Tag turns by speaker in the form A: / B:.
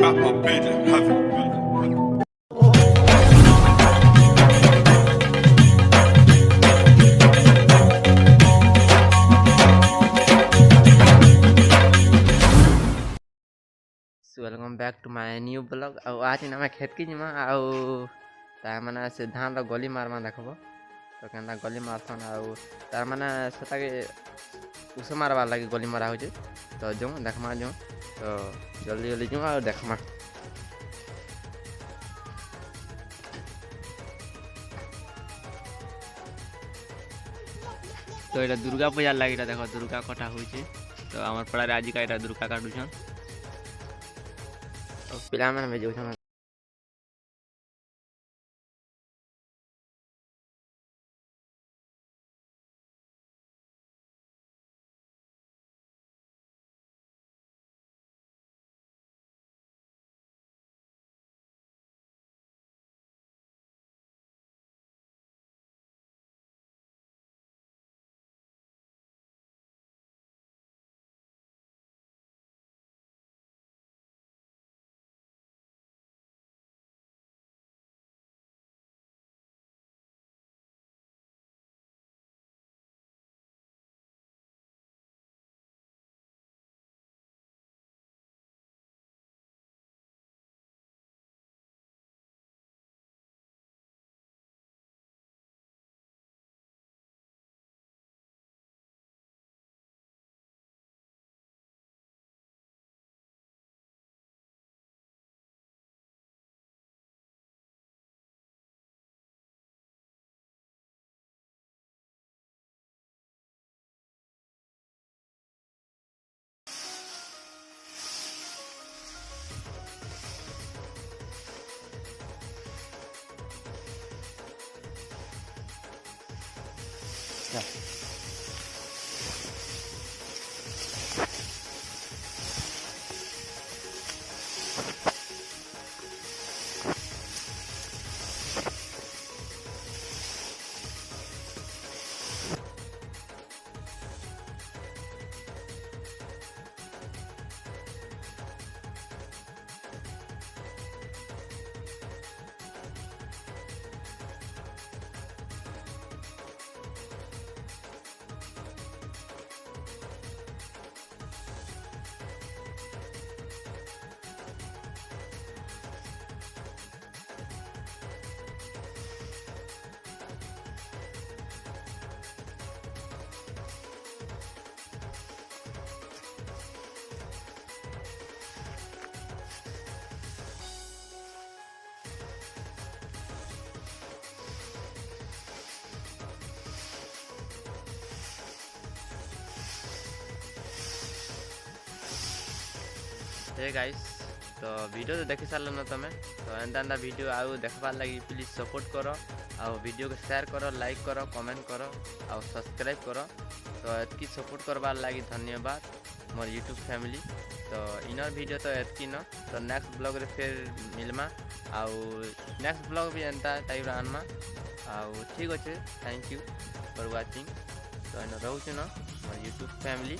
A: got my bitch in heaven.
B: Welcome back to my new blog आज आम खेत की जिमा तार माने से धान गली मारमा देखब तो केना गली मारसन तार माने सेटा के उस मारबार लगे गली मारा हो तो जो देखमा जो तो जल्दी जल्दी जो और देखमा तो ये दुर्गा पूजा लगे देख दुर्गा कटा हो तो आम पड़ार आज का ये दुर्गा काटुछन पिला में जो हे गाइस तो वीडियो तो देखी सारे ना तुम्हें तो एंता वीडियो आउ देखबार लगी प्लीज सपोर्ट करो आउ वीडियो को शेयर करो लाइक करो कमेंट करो आउ सब्सक्राइब करो तो एतकी सपोर्ट करबार लगी धन्यवाद मोर यूट्यूब फैमिली तो इनर वीडियो तो एतकी न तो नेक्स्ट ब्लॉग रे फिर मिलमा आउ नेक्स्ट ब्लॉग भी एंता टाइप आनमा आउ ठीक अच्छे थैंक यू फॉर वाचिंग तो इन रोच न मोर यूट्यूब फैमिली।